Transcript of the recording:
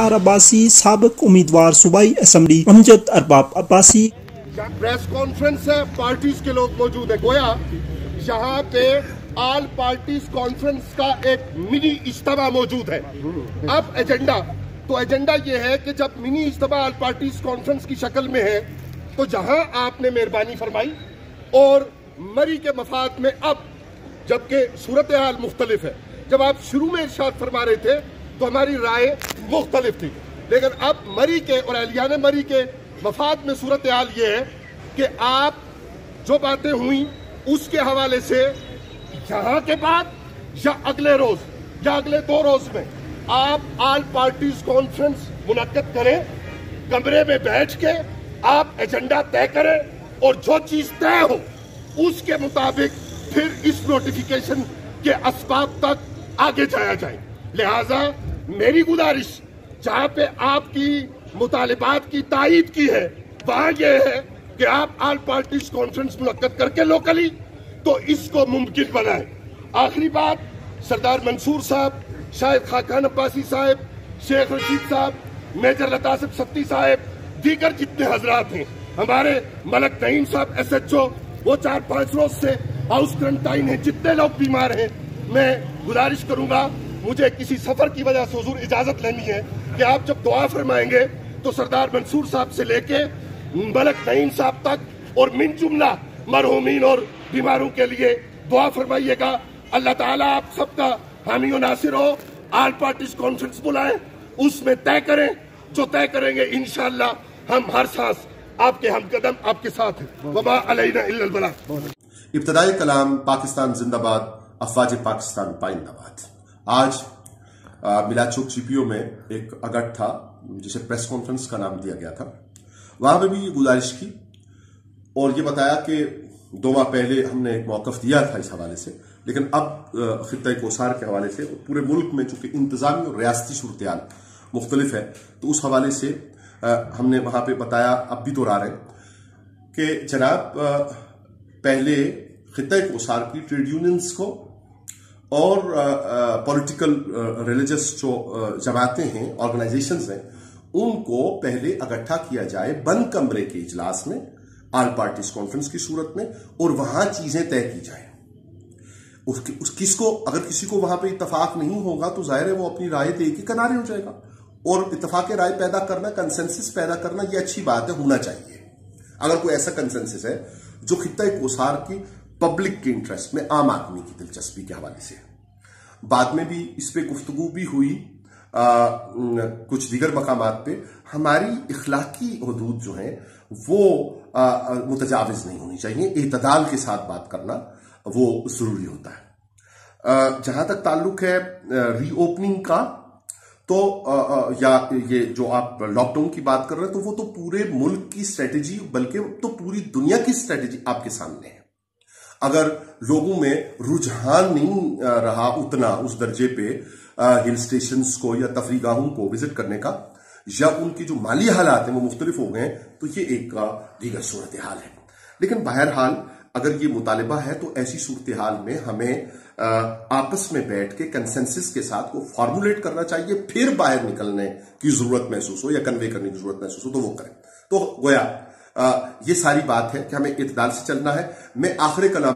اختیار عباسی، سابق امیدوار صوبائی اسمبلی امجد ارباب عباسی۔ پریس کانفرنس ہے، پارٹیز کے لوگ موجود ہیں، گویا یہاں پہ آل پارٹیز کانفرنس کا ایک منی اجتماع موجود ہے۔ اب ایجنڈا یہ ہے کہ جب منی اجتماع آل پارٹیز کانفرنس کی شکل میں ہے تو جہاں آپ نے مہربانی فرمائی اور مری کے مفاد میں، اب جبکہ صورتحال مختلف ہے، جب آپ شروع میں ارشاد فرما رہے تھے تو ہماری رائے مختلف تھی، لیکن اب مری کے اور اہلیان مری کے مفاد میں صورتحال یہ ہے کہ آپ جو باتیں ہوئیں اس کے حوالے سے یہاں کے بعد یا اگلے روز یا اگلے 2 روز میں آپ آل پارٹیز کانفرنس منعقد کریں، کمرے میں بیٹھ کے آپ ایجنڈا طے کریں اور جو چیز طے ہو اس کے مطابق پھر اس نوٹیفیکیشن کے اسباب تک آگے جایا جائے۔ لہٰذا میری گزارش جہاں پہ آپ کی مطالبات کی تائید کی ہے وہاں یہ ہے کہ آپ آل پارٹیز کانفرنس منعقد کر کے لوکلی تو اس کو ممکن بنائیں۔ آخری بات، سردار منصور صاحب، شاہد خاقان عباسی صاحب، شیخ رشید صاحب، میجر لطاسب ستی صاحب، دیگر جتنے حضرات ہیں، ہمارے ملک نعیم صاحب SHO، وہ 4-5 روز سے ہاؤس کرنٹائن ہیں، جتنے لوگ بیمار ہیں، میں گزارش کروں گا، مجھے کسی سفر کی وجہ سے حضور اجازت لینی ہے کہ آپ جب دعا فرمائیں گے تو سردار منصور صاحب سے لے کے ملک نعیم صاحب تک اور من جملہ مرحومین اور بیماروں کے لیے دعا فرمائیے گا۔ اللہ تعالیٰ آپ سب کا حامی و ناصر ہو۔ آل پارٹیز کانفرنس بلائیں، اس میں طے کریں، جو طے کریں گے انشاءاللہ ہم ہر سانس آپ کے ہم قدم آپ کے ساتھ ہیں۔ وما علینا الا البلاغ۔ ابتدائی کلام پاکستان زندہ باد، افواج پاکستان پائندہ باد۔ آج میلاد چوک GPO میں ایک اگٹ تھا جسے پریس کانفرنس کا نام دیا گیا تھا، وہاں پہ بھی یہ گزارش کی اور یہ بتایا کہ 2 ماہ پہلے ہم نے ایک موقف دیا تھا اس حوالے سے، لیکن اب خطہ کوثار کے حوالے سے پورے ملک میں چونکہ انتظامی اور ریاستی صورتحال مختلف ہے تو اس حوالے سے ہم نے وہاں پہ بتایا، اب بھی دوہرا رہے ہیں کہ جناب پہلے خطہ کوثار کی ٹریڈ یونینز کو اور پولیٹیکل ریلیجس جو جماعتیں ہیں، آرگنائزیشنز ہیں، ان کو پہلے اکٹھا کیا جائے بند کمرے کے اجلاس میں آل پارٹیز کانفرنس کی صورت میں، اور وہاں چیزیں طے کی جائیں۔ اگر کسی کو وہاں پہ اتفاق نہیں ہوگا تو ظاہر ہے وہ اپنی رائے دے کے کنارے ہو جائے گا، اور اتفاق رائے پیدا کرنا، کنسنسس پیدا کرنا، یہ اچھی بات ہے، ہونا چاہیے۔ اگر کوئی ایسا کنسنسس ہے جو خطہ کوثار کی پبلک کے انٹرسٹ میں، عام آدمی کی دلچسپی کے حوالے سے، بعد میں بھی اس پہ گفتگو بھی ہوئی کچھ دیگر مقامات پہ۔ ہماری اخلاقی حدود جو ہیں وہ متجاوز نہیں ہونی چاہیے، اعتدال کے ساتھ بات کرنا وہ ضروری ہوتا ہے۔ جہاں تک تعلق ہے ری اوپننگ کا، تو یا یہ جو آپ لاک ڈاؤن کی بات کر رہے ہیں تو وہ تو پورے ملک کی اسٹریٹجی، بلکہ تو پوری دنیا کی اسٹریٹجی آپ کے سامنے ہے۔ اگر لوگوں میں رجحان نہیں رہا اتنا اس درجے پہ ہل سٹیشنز کو یا تفریح گاہوں کو وزٹ کرنے کا، یا ان کی جو مالی حالات ہیں وہ مختلف ہو گئے ہیں، تو یہ ایک دیگر صورتحال ہے۔ لیکن بہرحال اگر یہ مطالبہ ہے تو ایسی صورتحال میں ہمیں آپس میں بیٹھ کے کنسنسس کے ساتھ کو فارمولیٹ کرنا چاہیے، پھر باہر نکلنے کی ضرورت محسوس ہو یا کنوے کرنے کی ضرورت محسوس ہو تو وہ کریں۔ تو گویا یہ ساری بات ہے کہ ہمیں اعتدال سے چلنا ہے۔ میں آخر کلام